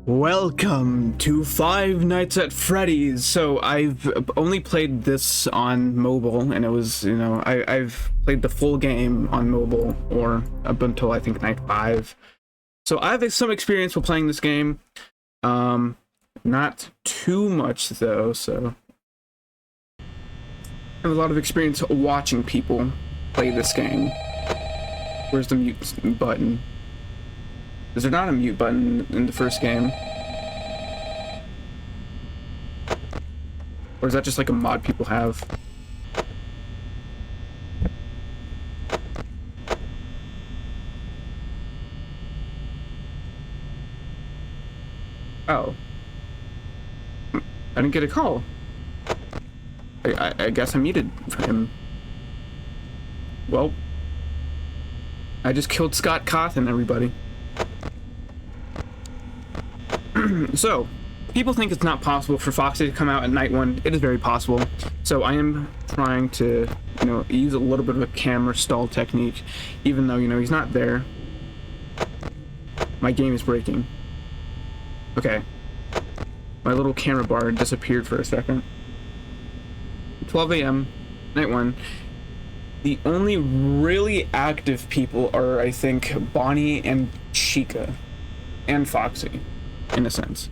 Welcome to Five Nights at Freddy's. So I've only played this on mobile, and it was, I've played the full game on mobile, or up until I think night 5. So I have some experience with playing this game. Not too much though, so I have a lot of experience watching people play this game. Where's the mute button? Is there not a mute button in the first game? Or is that just like a mod people have? Oh. I didn't get a call. I guess I muted for him. Well, I just killed Scott Cawthon, everybody. So, people think it's not possible for Foxy to come out at night 1. It is very possible. So I am trying to, use a little bit of a camera stall technique, even though, he's not there. My game is breaking. Okay. My little camera bar disappeared for a second. 12 a.m., night 1. The only really active people are, I think, Bonnie and Chica. And Foxy, in a sense.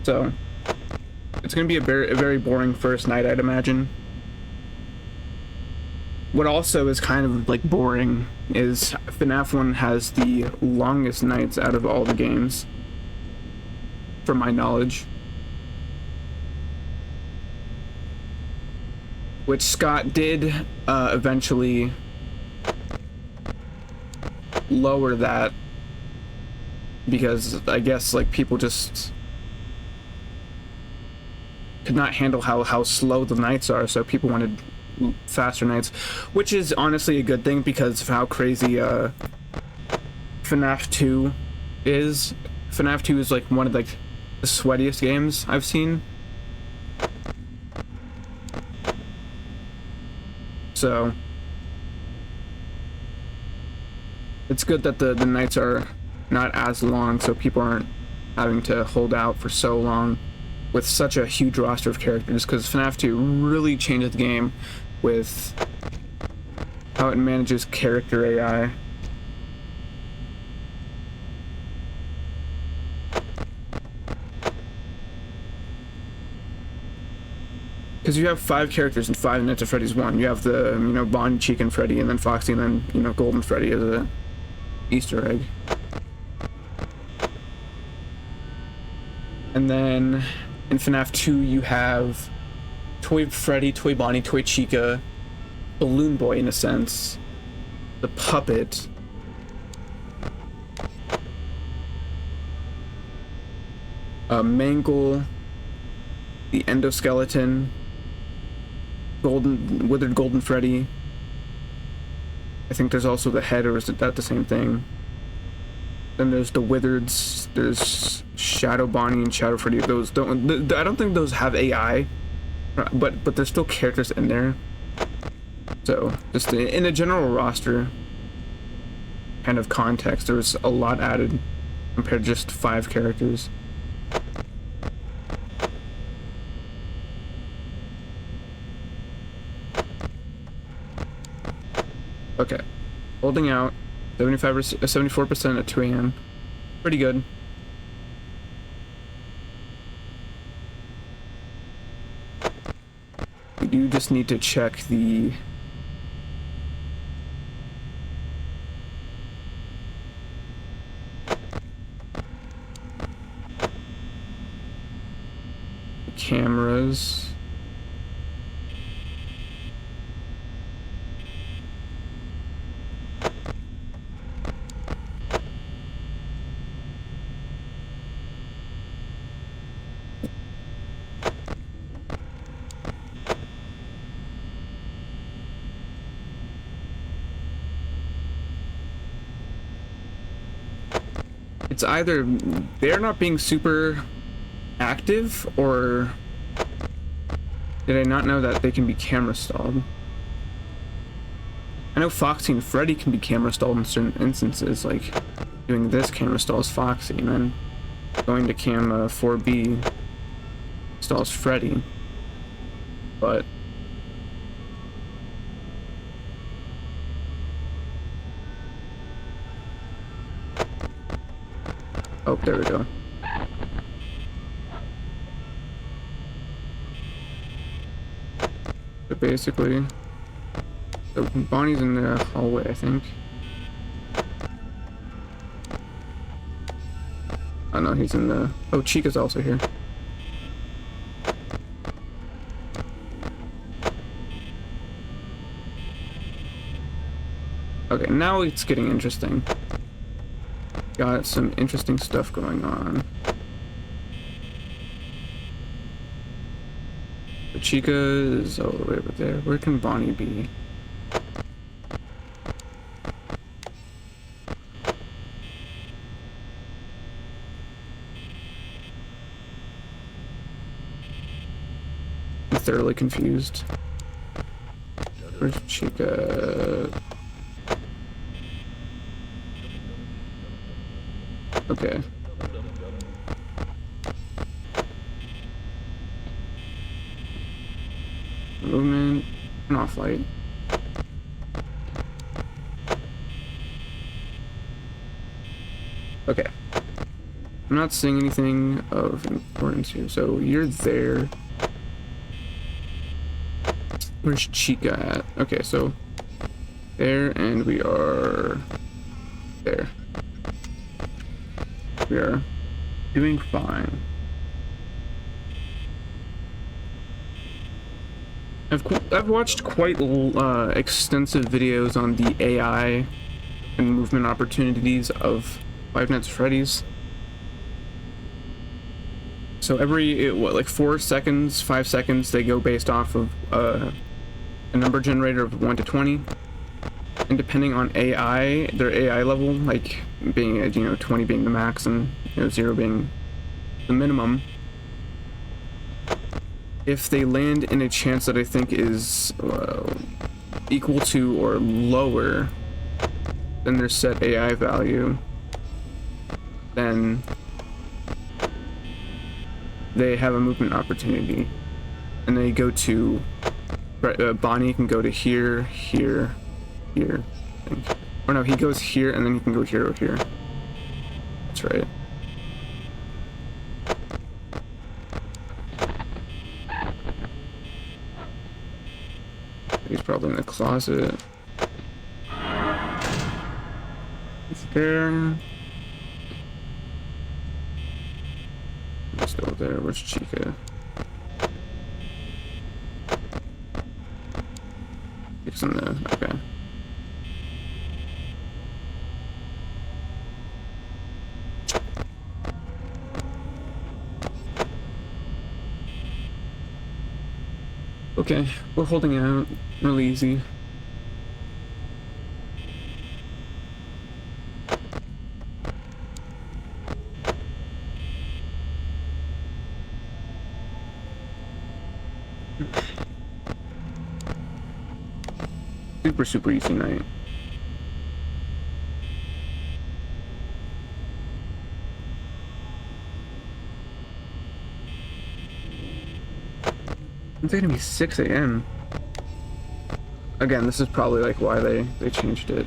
So, it's going to be a very boring first night, I'd imagine. What also is kind of, boring is FNAF 1 has the longest nights out of all the games, from my knowledge. Which Scott did eventually lower that, because I guess people just could not handle how slow the nights are, so people wanted faster nights, which is honestly a good thing because of how crazy FNAF 2 is. FNAF 2 is one of the sweatiest games I've seen. So it's good that the nights are not as long, so people aren't having to hold out for so long with such a huge roster of characters, because FNAF 2 really changes the game with how it manages character AI. Because you have 5 characters in Five Nights at Freddy's 1. You have the, Bonnie, Chica, and Freddy, and then Foxy, and then, Golden Freddy as a Easter egg. And then in FNAF 2, you have Toy Freddy, Toy Bonnie, Toy Chica, Balloon Boy, in a sense, the puppet, Mangle, the endoskeleton, Withered Golden Freddy. I think there's also the head, or is that the same thing? Then there's the Withereds, there's Shadow Bonnie and Shadow Freddy. Those don't, I don't think those have AI, but there's still characters in there. So just in a general roster kind of context, there's a lot added compared to just 5 characters. Okay, holding out 74% at 2 a.m. Pretty good. We do just need to check the cameras. It's either they're not being super active, or did I not know that they can be camera stalled? I know Foxy and Freddy can be camera stalled in certain instances, like doing this camera stalls Foxy, and then going to cam 4B stalls Freddy. But oh, there we go. So basically, so Bonnie's in the hallway, I think. Oh no, he's in the... Oh, Chica's also here. Okay, now it's getting interesting. Got some interesting stuff going on. The Chica is all the way over there. Where can Bonnie be? I'm thoroughly confused. Where's Chica? Okay. Movement, turn off light. Okay. I'm not seeing anything of importance here. So you're there. Where's Chica at? Okay, so there, and we are there. We are doing fine. I've watched quite extensive videos on the AI and movement opportunities of Five Nights at Freddy's. So every, what, like 4 seconds, 5 seconds, they go based off of a number generator of 1 to 20. And depending on AI, their AI level, like being at, 20 being the max and 0 being the minimum, if they land in a chance that I think is equal to or lower than their set AI value, then they have a movement opportunity, and they go to Bonnie can go to here, here, here, I think. Or no, he goes here and then he can go here or here. That's right. He's probably in the closet. He's there. He's still there. Where's Chica? It's in the... okay. Okay, we're holding out. Really easy. Super easy night. It's gonna be 6 a.m. Again, this is probably like why they changed it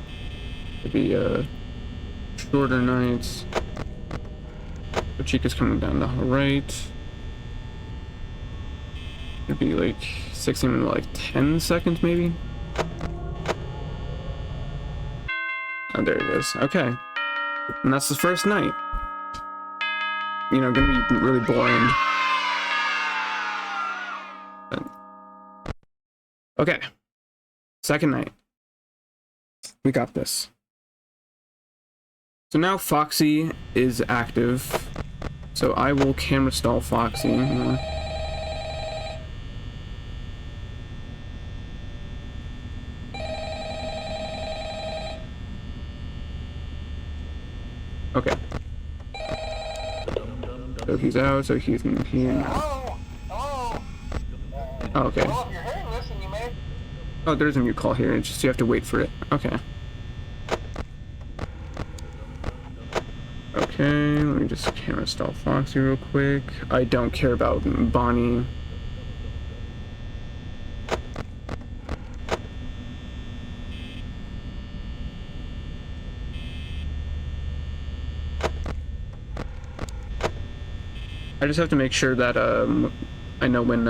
to be shorter nights. So Chica's coming down the right. It'd be like 6 a.m. in like 10 seconds maybe. Oh, there it is. Okay, and that's the first night. Gonna be really boring. Okay, second night. We got this. So now Foxy is active. So I will camera stall Foxy. Okay. So he's out, so he's in here. Hello? Hello? Oh, okay. Well, if you're hearing this and you may Oh, there's a new call here. It's just you have to wait for it. Okay. Okay, let me just camera stall Foxy real quick. I don't care about Bonnie. I just have to make sure that I know when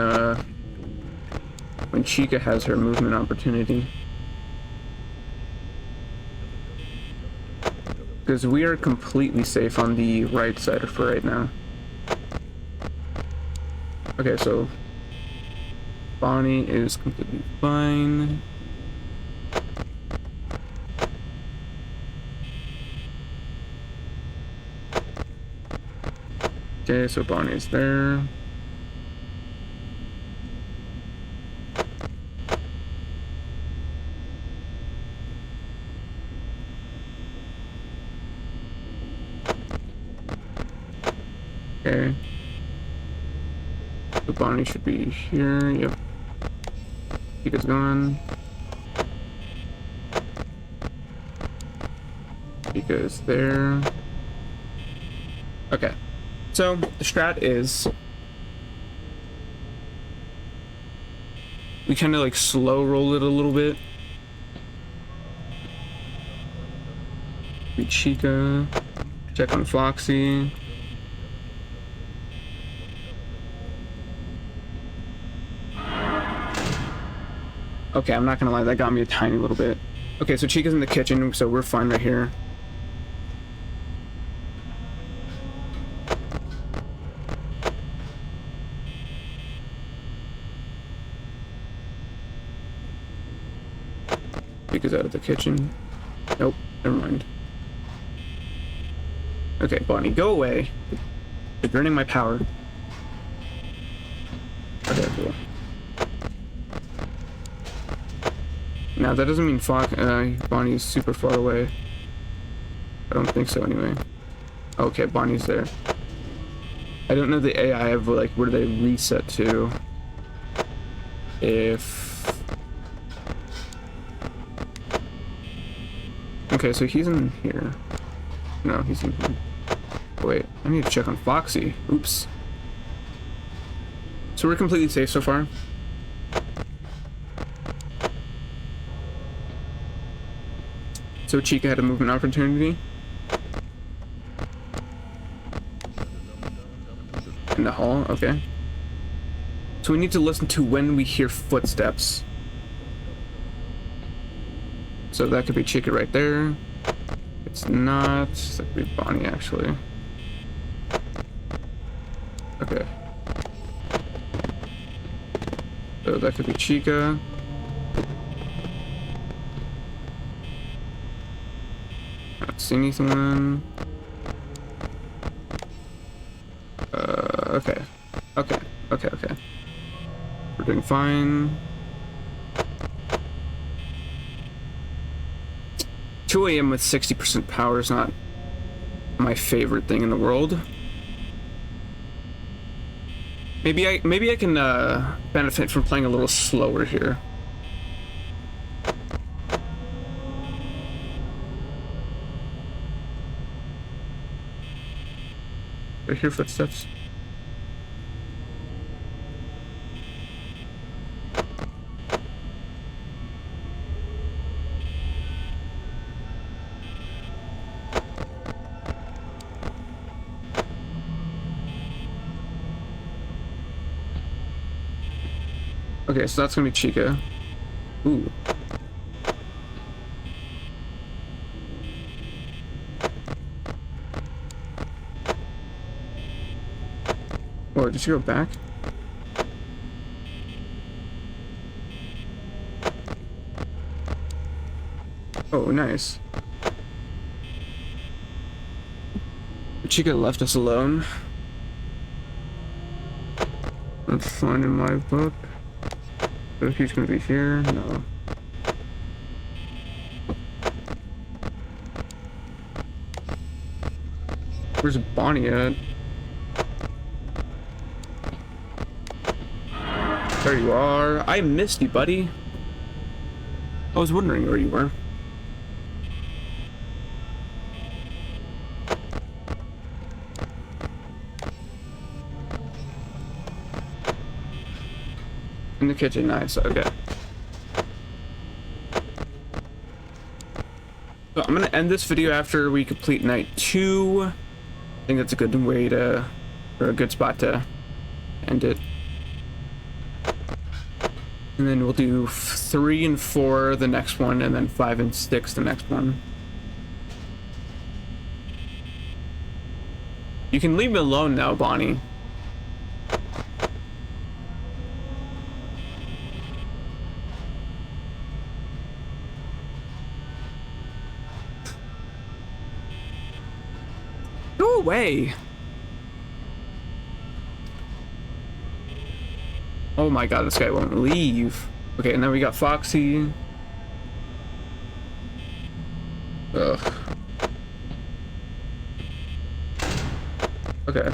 Chica has her movement opportunity. Because we are completely safe on the right side for right now. Okay, so Bonnie is completely fine. Okay, so Bonnie's there. Okay. So Bonnie should be here. Yep. Chica's gone. Chica is there. Okay. So the strat is we kind of like slow roll it a little bit. Beat Chica. Check on Foxy. Okay, I'm not gonna lie, that got me a tiny little bit. Okay, so Chica's in the kitchen, so we're fine right here. Chica's out of the kitchen. Nope, never mind. Okay, Bonnie, go away. You're draining my power. Okay, cool. Now, that doesn't mean Bonnie's super far away. I don't think so, anyway. Okay, Bonnie's there. I don't know the AI of, like, where do they reset to? If... Okay, so he's in here. No, he's in here. Wait, I need to check on Foxy. Oops. So we're completely safe so far. So Chica had a movement opportunity. In the hall, okay. So we need to listen to when we hear footsteps. So that could be Chica right there. It's not. That could be Bonnie, actually. Okay. So that could be Chica. Not see anything. Okay. Okay. Okay, okay. We're doing fine. 2 AM with 60% power is not my favorite thing in the world. Maybe I can benefit from playing a little slower here. I hear footsteps. Okay, so that's gonna be Chica. Ooh. Oh, did she go back? Oh, nice. Chica left us alone. That's fine in my book. So he's gonna be here? No. Where's Bonnie at? There you are. I missed you, buddy. I was wondering where you were. In the kitchen, nice, okay. So I'm gonna end this video after we complete night 2. I think that's a good way to, or a good spot to end it. And then we'll do 3 and 4 the next one, and then 5 and 6 the next one. You can leave me alone now, Bonnie. Go away. Oh my god, this guy won't leave. Okay, and then we got Foxy. Ugh. Okay.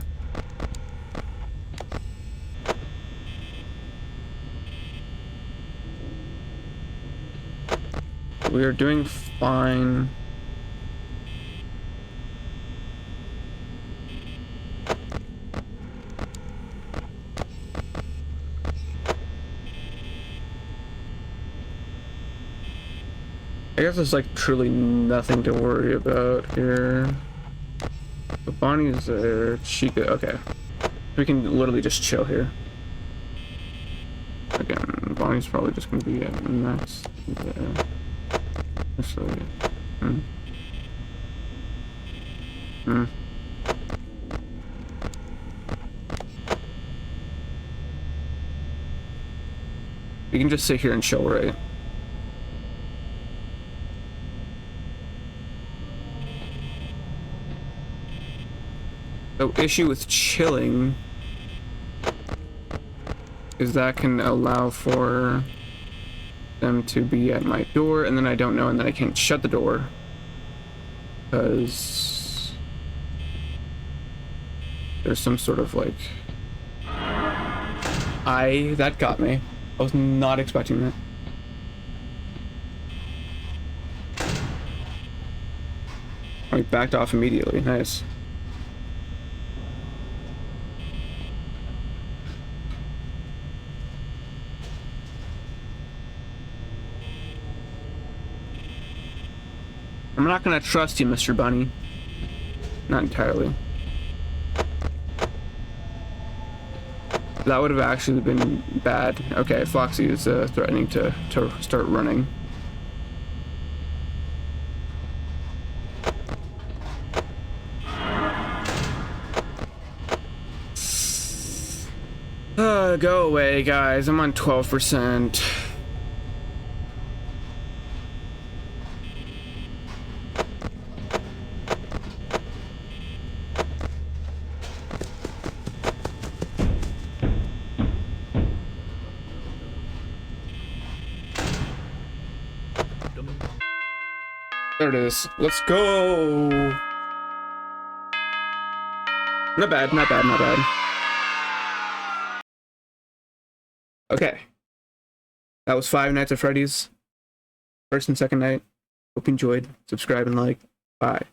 We are doing fine. I guess there's like truly nothing to worry about here. But Bonnie's there. Chica, okay. We can literally just chill here. Again, Bonnie's probably just gonna be at next there. Actually, We can just sit here and chill, right? The issue with chilling is that can allow for them to be at my door, and then I don't know, and then I can't shut the door because there's some sort of like that got me. I was not expecting that. I backed off immediately. Nice. I'm not gonna trust you, Mr. Bunny. Not entirely. That would have actually been bad. Okay, Foxy is threatening to start running. Go away, guys. I'm on 12%. There it is. Let's go. Not bad, not bad, not bad. Okay. That was 5 Nights at Freddy's. First and second night. Hope you enjoyed. Subscribe and like. Bye.